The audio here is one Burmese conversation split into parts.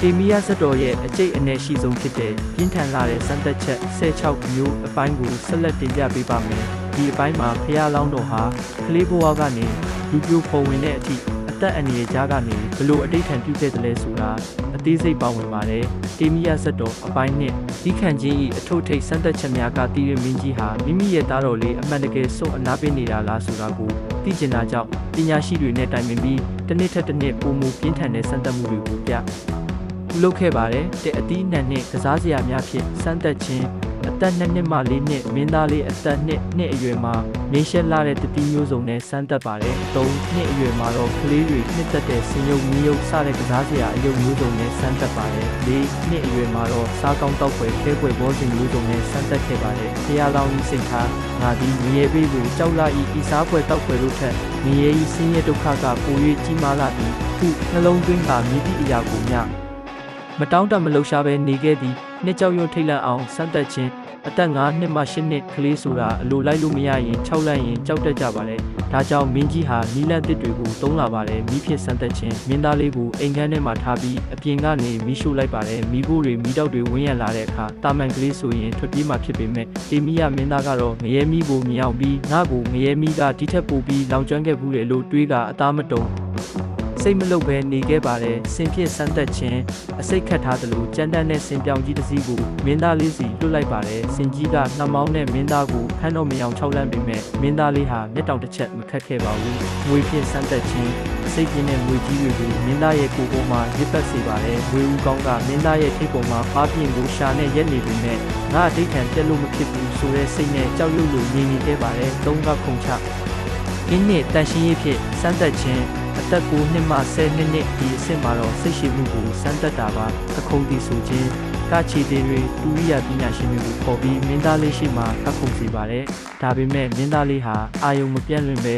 တေမီယာဇက်တော်ရဲ့အကျိတ်အနေရှိဆုံးဖြစ်တဲ့ပြင်းထန်လာတဲ့စံသက်ချက်16မျိုးအပိုင်းကိုဆက်လက်တင်ပြပေးပါမယ်။ဒီအပိုင်းမှာဖျားလောင်းတော်ဟာကလေးဘဝကနေလူပြိုပေါ်ဝင်တဲ့အထိအသက်အန္တရာယ်ကြားကနေဘလို့အတိတ်ထံပြုခဲ့တယ်လဲဆိုတာအသေးစိတ်ပါဝင်ပါတယ်။တေမီယာဇက်တော်အပိုင်းနဲ့ဒီခန့်ချင်းဤအထုပ်ထိပ်စံသက်ချက်များကတီးရမင်းကြီးဟာမိမိရဲ့သားတော်လေးအမှန်တကယ်စွန့်အနာပေးနေတာလားဆိုတာကိုသိကျင်တာကြောင့်ပညာရှိတွေနဲ့တိုင်ပင်ပြီးတစ်နှစ်ထက်တစ်နှစ်ပိုမိုပြင်းထန်တဲ့စံသက်မှုတွေကိုပြုလုပ်ခဲ့ပါတယ်တဲ့အသီးနှံနဲ့ကစားစရာများဖြင့်စမ်းသက်ခြင်းအသက်2နှစ်မှ4နှစ်မင်းသားလေးအသက်2နှစ်အရွယ်မှာနေရှက်လာတဲ့တတိမျိုးစုံနဲ့စမ်းသက်ပါတယ်3နှစ်အရွယ်မှာတော့ကလေးတွေနှစ်သက်တဲ့စင်ရုပ်မျိုးရုပ်စတဲ့ကစားစရာအယုတ်မျိုးစုံနဲ့စမ်းသက်ပါတယ်4နှစ်အရွယ်မှာတော့စားကောင်းတောက်ွယ်ခဲွယ်ဘောစဉ်မျိုးစုံနဲ့စမ်းသက်ခဲ့ပါတယ်ဖျားလောင်းဤစိတ်ထားငါသည်ငရေပေးကိုကြောက်လာဤစားွယ်တောက်ွယ်တို့ထက်ငရေဤဆင်းရဲဒုက္ခကပို၍ကြီးမားလာသည်ခုနှလုံးသွင်းကမြည်သည့်အရာကိုမျှမတောင်းတမလှရှားပဲနေခဲ့သည်နှစ်ကြောက်ရွံ့ထိတ်လန့်အောင်စမ်းသက်ခြင်းအသက်9နှစ်မှ10နှစ်ကလေးဆိုတာအလိုလိုက်လို့မရရင်6လန့်ရင်ကြောက်တတ်ကြပါလေဒါကြောင့်မင်းကြီးဟာနီလန့်တစ်တွေကိုသုံးလာပါတယ်မိဖြစ်စမ်းသက်ခြင်းမင်းသားလေးကိုအိမ်ခန်းထဲမှာထားပြီးအပြင်ကနေမီးရှို့လိုက်ပါတယ်မိဖို့တွေမိတောက်တွေဝင်းရလာတဲ့အခါတာမန်ကလေးဆိုရင်ထွက်ပြေးမှဖြစ်ပေမဲ့တေမီယာမင်းသားကတော့ငရဲမီးကိုမြင်အောင်ပြီးငါ့ကိုငရဲမီးကဒီထက်ပိုပြီးလောင်ကျွမ်းခဲ့ဘူးလေလို့တွေးကအသားမတုံစိတ်မလုပဲနေခဲ့ပါတယ်စင်ဖြစ်စမ်းသက်ခြင်းအစိတ်ခတ်ထားသလိုကြမ်းတမ်းတဲ့စင်ပြောင်ကြီးတစ်စီးကိုမင်းသားလေးစီလွတ်လိုက်ပါတယ်စင်ကြီးကနှမောင်းနဲ့မင်းသားကိုဖမ်းတော့မအောင်6လန့်ပေမဲ့မင်းသားလေးဟာမျက်တောင်တစ်ချက်မခတ်ခဲ့ပါဘူးငွေဖြစ်စမ်းသက်ခြင်းအစိတ်ပြင်းတဲ့ငွေကြီးတွေကိုမင်းသားရဲ့ကိုယ်ပေါ်မှာရစ်ပတ်စေပါတယ်ငွေဦးကောင်းကမင်းသားရဲ့ထိပ်ပေါ်မှာဖားပြင်းကိုရှာနဲ့ရက်နေပေမဲ့ငါအတိတ်ခံပြက်လို့မဖြစ်ဘူးဆိုတဲ့စိတ်နဲ့ကြောက်ရွံ့လို့ငြိမ်နေခဲ့ပါတယ်သုံးကခုန်ချအင်းနဲ့တန်ရှင်းရေးဖြစ်စမ်းသက်ခြင်းအသက်9နှစ်မှ10နှစ်ဒီအဆင့်မှာတော့စိတ်ရှိမှုကိုစမ်းသက်တာပါအခုံတီဆိုခြင်းကချီသေးတွေတူရိယာပညာရှင်တွေကိုခေါ်ပြီးမင်းသားလေးရှိမှအခုံစီပါတယ်ဒါပေမဲ့မင်းသားလေးဟာအာယုံမပြတ်လွင်ပဲ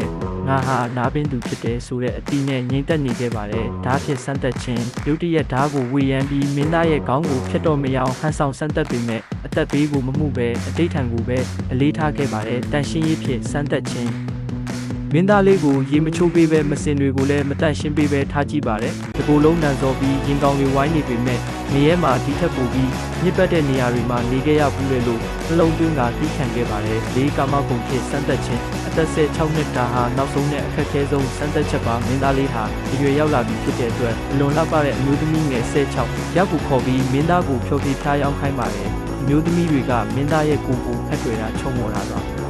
ငါဟာနားပင်သူဖြစ်တယ်ဆိုတဲ့အတီးနဲ့ငြိမ်သက်နေခဲ့ပါတယ်ဓာတ်ဖြစ်စမ်းသက်ခြင်းရုတ်တရက်ဓာတ်ကိုဝေယမ်းပြီးမင်းသားရဲ့ခေါင်းကိုဖျက်တော့မရအောင်ဟန်ဆောင်စမ်းသက်ပေမဲ့အသက်ဘေးကိုမမှုပဲအတိတ်ထံကိုပဲအလေးထားခဲ့ပါတယ်တန်ရှင်းရေးဖြစ်စမ်းသက်ခြင်းမင်းသားလေးကိုရေမချိုးပေးပဲမစင်တွေကိုလည်းမတန့်ရှင်းပေးပဲထားကြည့်ပါတယ်ဒီကိုယ်လုံးနံစော်ပြီးရင်ကောင်းတွေဝိုင်းနေပေမဲ့နေရဲမှာဒီထက်ပိုပြီးမြစ်ပတ်တဲ့နေရာတွေမှာနေခဲ့ရဘူးလေလို့နှလုံးသွင်းကသိခံခဲ့ပါတယ်လေးကာမဂုဏ်ဖြစ်စမ်းသက်ခြင်းအသက်16နှစ်တာဟာနောက်ဆုံးနဲ့အခက်အခဲဆုံးစမ်းသက်ချက်ပါမင်းသားလေးဟာအရွယ်ရောက်လာပြီဖြစ်တဲ့အတွက်အလွန်လှပတဲ့အမျိုးသမီးငယ်16ရောက်ကိုခေါ်ပြီးမင်းသားကိုဖြောပြထားရောက်ခိုင်းပါတယ်အမျိုးသမီးတွေကမင်းသားရဲ့ကိုယ်ကိုဖက်ထွေတာချုံမော်တာပါ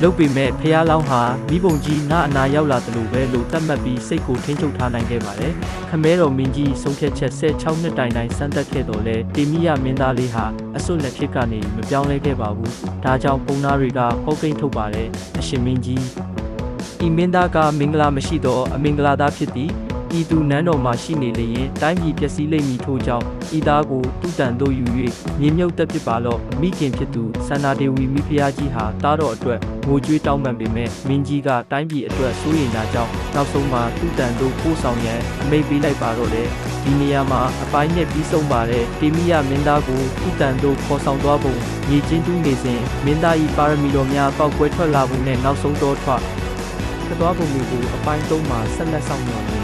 လုတ်ပေမဲ့ဖျားလောင်းဟာမိဘုံကြီးနာအနာရောက်လာတယ်လို့ပဲလို့သတ်မှတ်ပြီးစိတ်ကိုထိန်းချုပ်ထားနိုင်ခဲ့ပါတယ်။ခမဲတော်မင်းကြီးဆုံးဖြတ်ချက်16နှစ်တိုင်စမ်းသက်ခဲ့တော်လဲတေမီယာမင်းသားလေးဟာအစွတ်လက်ဖြစ်ကနေမပြောင်းလဲခဲ့ပါဘူး။ဒါကြောင့်ပုံသားတွေကဟောကိန်းထုတ်ပါတယ်။အရှင်မင်းကြီးဤမင်းသားကမင်္ဂလာမရှိတော့အမင်္ဂလာသားဖြစ်သည်ဤသူနန်းတော်မှာရှိနေလျင်တိုင်းပြည်ပျက်စီးလိမ့်မည်ထို့ကြောင့်ဤသားကိုတူတန်တို့ယူ၍မြေမြုပ်သက်ဖြစ်ပါလော့မိခင်ဖြစ်သူစန္ဒာဒေဝီမိဖုရားကြီးဟာသားတော်အတွက်ငိုကြွေးတောင်းပန်ပေမဲ့မင်းကြီးကတိုင်းပြည်အတွက်စိုးရိမ်တာကြောင့်နောက်ဆုံးမှာတူတန်တို့ပို့ဆောင်ရန်အမိန့်ပေးလိုက်ပါတော့တယ်ဒီနေရာမှာအပိုင်းနဲ့ပြီးဆုံးပါတယ်တေမီယာမင်းသားကိုတူတန်တို့ခေါ်ဆောင်သွားပုံမြေချင်းတူးနေစဉ်မင်းသား၏ပါရမီတော်များပေါက်ကွဲထွက်လာပုံနဲ့နောက်ဆုံးတော့ထွက်သွားပုံမျိုးကိုအပိုင်း3မှာဆက်လက်ဆောင်နေ